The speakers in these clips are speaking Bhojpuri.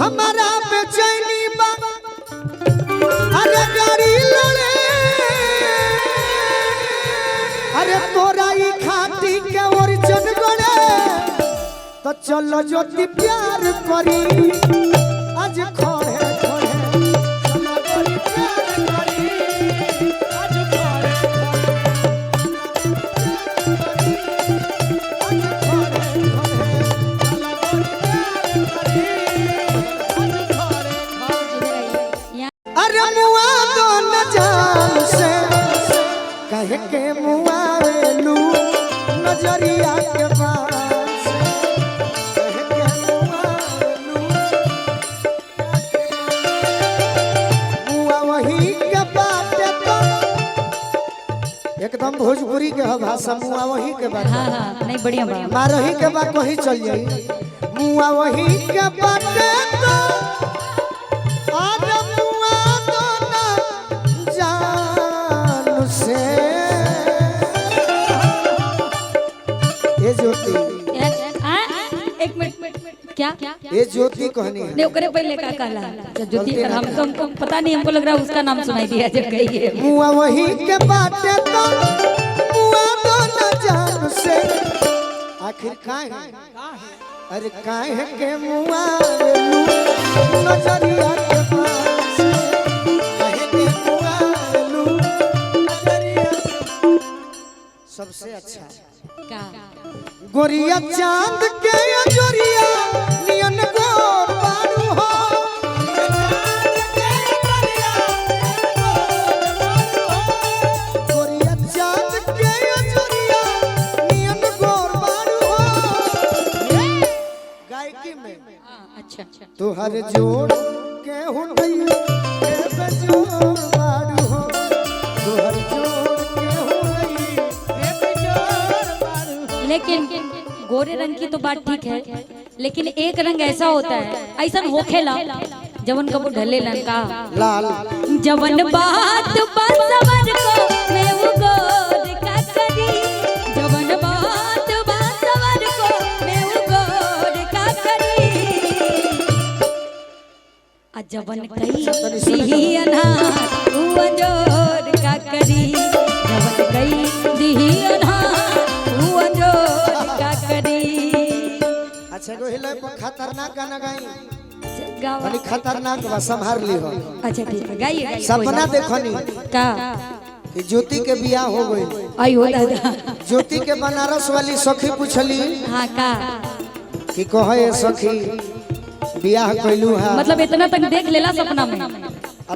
हमारा बेचैनी बा अरे गाड़ी लड़े अरे तोरा ई खाटी के ओरिजिन गड़े तो चलो ज्योति प्यार करी आज खोड़े खोड़े चलो ज्योति प्यार करी आज खोड़े अरे मुआ तो न जान से कह के मुआ लू नजरिया के पास कह के मुआ लू मुआ वही के बात तो एकदम भोजपुरी के भाषा मुआ वही के बात हाँ हाँ नहीं बढ़िया बात मारही के बात वही चल जाई मुआ वही के बात तो ये ज्योति एक मिनट क्या ये ज्योति कहनी है नहीं ओकरे पहले का कहला ज्योति हमको पता नहीं हमको लग रहा है उसका नाम सुनाई दिया जब कही है मुआ वही के बाटे तो मुआ तो न जान से आखिर काहे अरे काहे के मुआ लू नजरिया के पास काहे के मुआ लू नजरिया सबसे अच्छा का गोरिया चांद के जोरिया नियन गोर बारू हो गोरिया चांद के जोरिया नियन गोर बारू हो गायकी में अच्छा अच्छा तुहर जोड़ के हुनई के बेजोड़ बारू हो तुहर जोड़ के हुनई के बेजोड़ बारू हो लेकिन गोरे रंग की तो बात ठीक है लेकिन एक रंग ऐसा होता है ऐसा होखेला जवन कबू ढले लंका लाल जवन बात बसवर को मैं वो गोद का करी जवन बात बसवर को मैं वो गोद का करी आ जवन कई दिही अनार तू अंजोर का करी जवन कई दिही अनार तू अंजोर का करी अच्छा को हिले खतरनाक गाना गाई गावा बड़ी खतरनाक बा संभाल ली हो अच्छा ठीक है गाइए सपना देखनी का कि ज्योति के बियाह हो गई आई हो दादा ज्योति के बनारस वाली सखी पूछली हाँ का कि कहे सखी बियाह कैलू है मतलब इतना तक देख लेला सपना में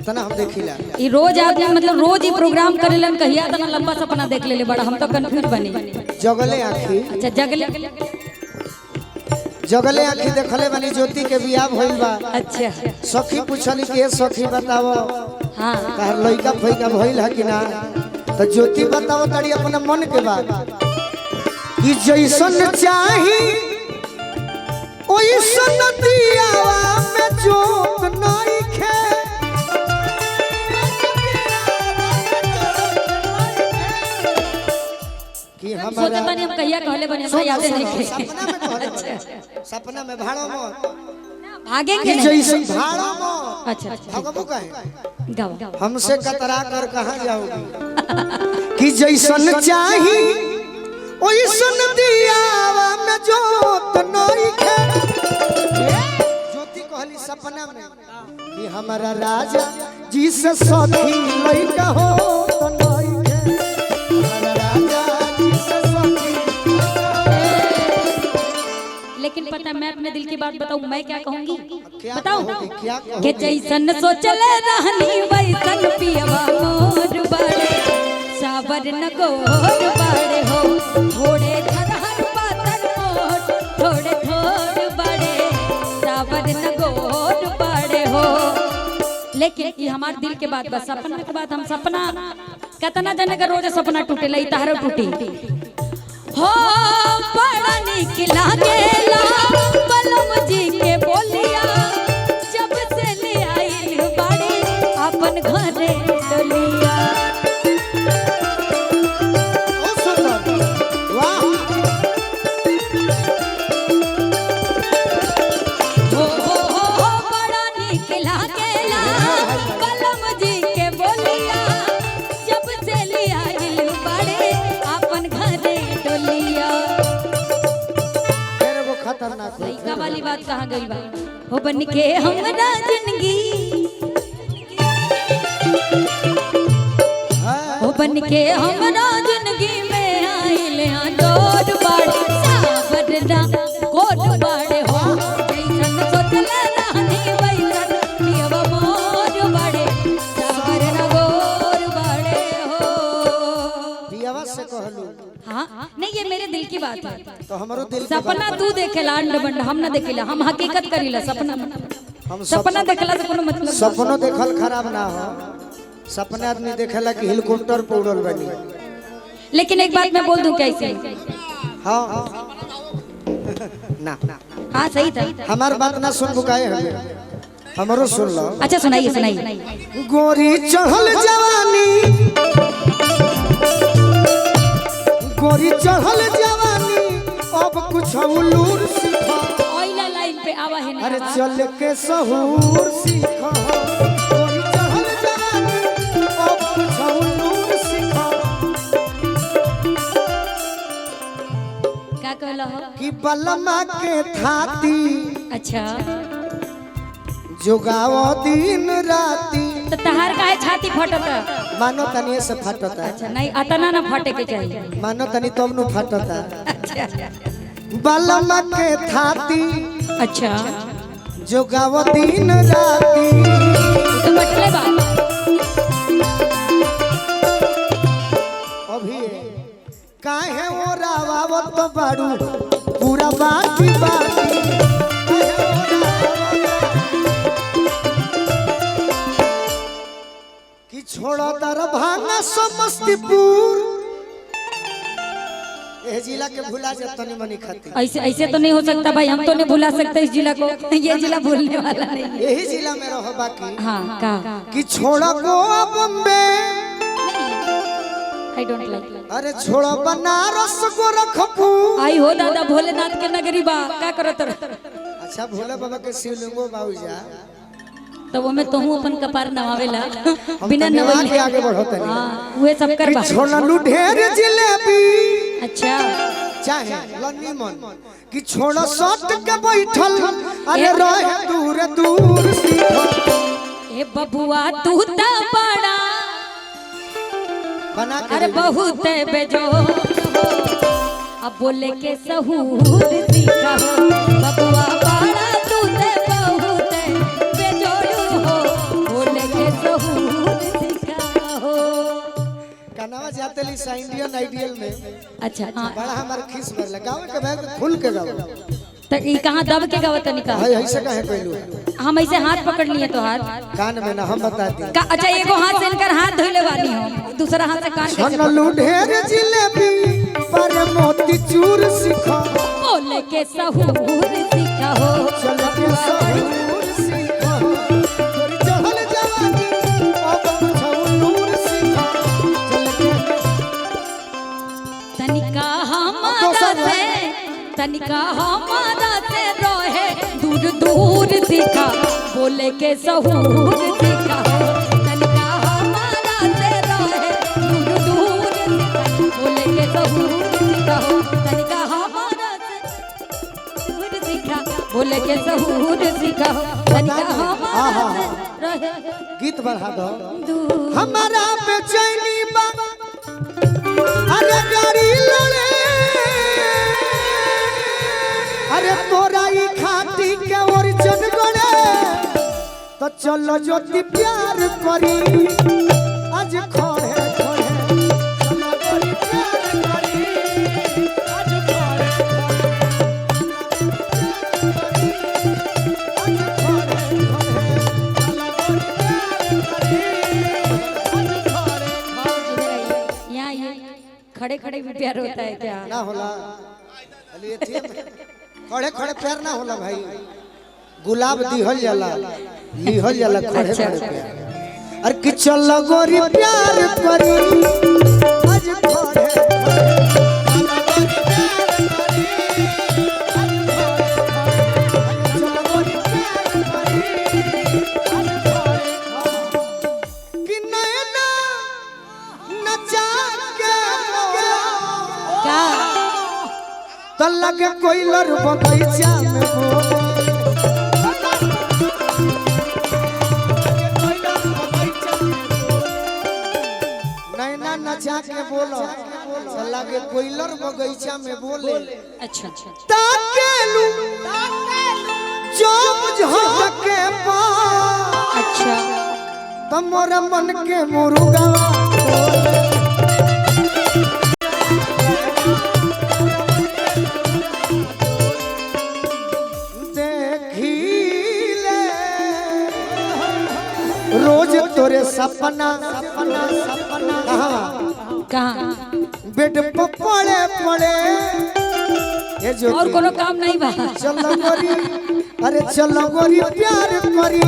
अतना हम देखिला ये रोज आदमी मतलब रोज ही प्रोग्राम करेलन कहिया इतना लंबा सपना देख लेले बड़ा हम तो कंफ्यूज बनी जगले आँखी अच्छा जगले आँखी देखले बनी ज्योति के बियाह भइल बा अच्छा सखी पूछली कि सखी बताओ हाँ तार लइका फइका भइल है कि ना तो ज्योति बताओ तारी अपना मन के बात कि जैसन चाही ओइसन दियावा में जोत नहीं खे कि सोचा हमारा तनी हम कहिया कहले बने ऐसा याद नहीं सपना में भाड़ो में भागेंगे कि नहीं जैसन भाड़ो में अच्छा अच्छा भगबू कहे गाओ हमसे कतरा कर कहाँ जाओगी कि जैसन चाही ओइसन दियावा में जोत नहीं खे ज्योति कहली सपना में कि हमारा राजा जी से सखी लइका हो तो नहीं खे हमारा राजा जी से सखी लेकिन पता है, मैं अपने दिल की बात बताऊं मैं क्या कहूंगी क्या बताऊं कहोगी, क्या कि कहोगी? जैसन सोचले रहनी वैसन पियवा मोर बड़े साबर न गोर बड़े हो थोड़े धरहर पातर मोर थोड़े थोड़ बड़े साबर न गोर बड़े हो। लेकिन ये हमारे दिल के बात बस सपना के बात हम सपना कितना जने का रोज सपना टूटे ला तारो टूटी हो बड़ा निक लागेला बलम जी के बोलिया जब से ले आई बाड़ी अपन घरे डलिया बहुत सुंदर वाह हो वाली बात कहाँ गई बा हो बन के हमरा जिंदगी हो बन के हमरा जिंदगी में आइले डोर बाड़े सावरना कोट बाड़े हो जैसन सोचले रहनी वैसन पियवा मोर बाड़े सावरना गोर बाड़े हो पियावा से कहलू हाँ नहीं ये मेरे दिल की बात है तो हमारो दिल की सपना तू देखेला अंड बंड हम ना देखेला हम हकीकत करीला सपना हम सपना देखला से कोनो मतलब सपनो देखल खराब ना हो सपने आदमी देखेला कि हेलीकॉप्टर पे उड़ल बनी लेकिन एक बात मैं बोल दूं कैसे हाँ ना हाँ सही था हमार बात ना सुन बुकाए हमें हमारो सुन लो अच्छा सुनाइए सुनाइए गोरी चढ़ल जवानी गोरी चढ़ल जवानी अब कुछ उलूर सीखा ओइला लाइन पे आवा है ना अरे चल के सहूर सीखा गोरी चढ़ल जवानी अब कुछ उलूर सीखा क्या कहला हो कि बलमा के थाती अच्छा जुगाओ दिन राती तो तहार काहे छाती फटता मानो तनी से फटता अच्छा नहीं अतना ना फटे के चाहिए मानो तनी तब नु फटता अच्छा बलमा के थाती अच्छा जुगाओ दिन राती तो बटले बा अभी काहे हो रावावत बाड़ू पूरा बाटी बाटी काहे हो कि छोड़ो दरभंगा समस्तीपुर ए जिला के भुला जा तनी मनी खाती ऐसे ऐसे तो नहीं हो सकता भाई हम तो नहीं भुला सकते इस जिला को ये जिला भूलने वाला नहीं है यही जिला में रहो बाकी हाँ का कि छोड़ो गोवा बम्बे आई डोंट लाइक अरे छोड़ो बनारस गोरखपुर आई हो दादा भोलेनाथ के नगरी बा का करत रह अच्छा भोले बाबा के शिवलिंगो बाबूजा तब में तो हूं अपन कपार नवावेला हम बिना धन्यवाद नवल के आगे बढ़ो तनी हां उहे सब करबा छोड़लू ढेर जिलेबी अच्छा चाहे लन्नी मन कि छोड़ो सट के बैठल अरे रहे दूर दूर सीखो ए बबुआ तू ता बड़ा बना के अरे बहुत बेजोर हो अब बोले के सहूर सीखा हो बबुआ बड़ा तू ते बहुत बेजोर हो बोले के सहूर सीखा हो कनावा जाते ली सा इंडियन आइडियल में अच्छा हाँ बड़ा हमार खिस भर लगाओ के बैग खुल के गाओ तो ई कहां दब के गावत निका हाय ऐसे काहे कहलू हम ऐसे हाथ पकड़ लिए तो हाथ कान में ना हम बता दी अच्छा एगो हाथ से इनकर हाथ धोइले वाली हो दूसरा हाथ से कान कैसे छोड़लू ढेर जिलेबी पर मोती चूर सीखो बोले के सहूर सीखा हो चल के सहूर सीखो थोड़ी चढ़ल जवानी अब छौलूर सीखो चल के तनिका हमारा से रहे दूर दूर सीखा बोले के सहूर सीखा हो तनिका हमारा से रहे दूर दूर सीखा बोले के सहूर सीखा हो तनिका हमारा से दूर सीखा बोले के सहूर सीखा हो तनिका हमारा से रहे गीत बढ़ा दो दूर हमारा बेचैनी बा अरे गाड़ी लड़े अरे तोरा ई खाटी के ओरिजिन गड़े तो चलो ज्योति प्यार करी आज खोड़े खोड़े चलो ज्योति प्यार करी आज खोड़े यहाँ ये खड़े खड़े भी प्यार होता है क्या ना होला अली एथी खड़े खड़े प्यार ना होला भाई गुलाब दिहल जाला लिहल जाला खड़े खड़े प्यार अरे कि चल गोरी प्यार करी आज खड़े क्या तो लगे कोयलर बगीचा में बोले नैना नचा के बोलो लगे कोयलर बगीचा में बोले अच्छा ताकेलू जब झके पा अच्छा तमोरा मन के मुर्गा देखिले रोज तोरे सपना सपना सपना कहाँ बेड पे पड़े पड़े ये जो और कोनो काम नहीं बा चलो गोरी अरे चलो गोरी प्यार करी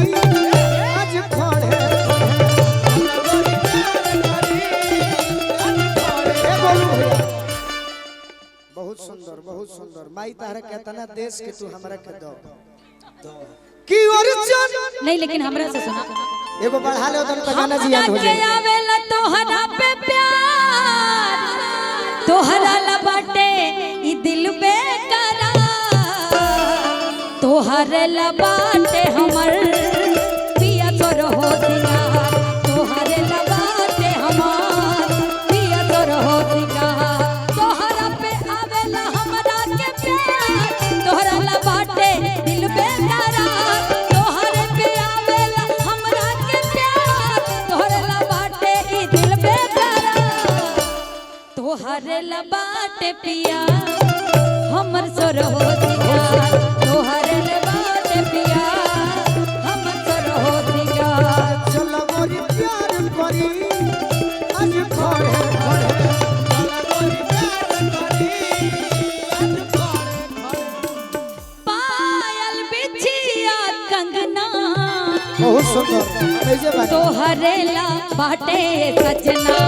आज खड़े बहुत सुंदर माई तारा कहता देश के तू हमरा के दो की अर्जुन नहीं लेकिन हमरा से सुना एगो बढ़ा ले उधर गाना जी याद हो जाए आवेला तोहरा पे प्यार तोहरा ला बाटे ई दिल बेकरार तोहरे ला बाटे हमर पिया तोर हो सिंगार तोहरे ला बाटे हमर पिया तोर हो सिंगार तोहरा पे आवेला हमरा के प्यार तोहरा ला बाटे दिल बेकरार तोहरे पे आवेला हमरा के प्यार तोहरे ला बाटे ई दिल बेकरार तोहरे ला बाटे पिया हमर सोर हो सिंगार तोहरे ला बाटे पिया हमर सोर हो सिंगार चलो गोरी प्यार करी आज खड़े खड़े चलो गोरी प्यार करी आज खड़े पायल बिछिया कंगना बहुत सुंदर ऐसे बात तोहरे ला बाटे सजना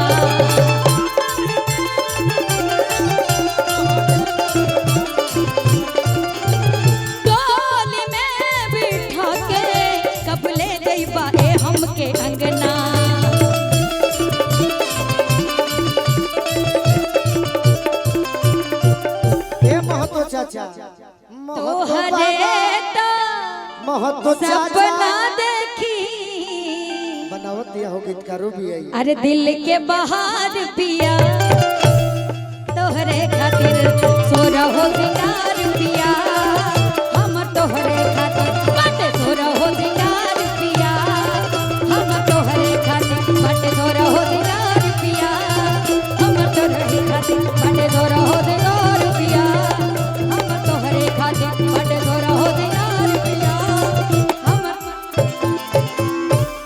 डोली में बिठा के कब ले गई बाए हमके अंगना ए महतो चाचा तोहरे तो महतो चाचा सपना देखी बनावत दिया हो गीतकारों भी आई अरे दिल के बाहर पिया तोहरे खातिर सोरा हो सिंगार पिया हम तोहरे खातिर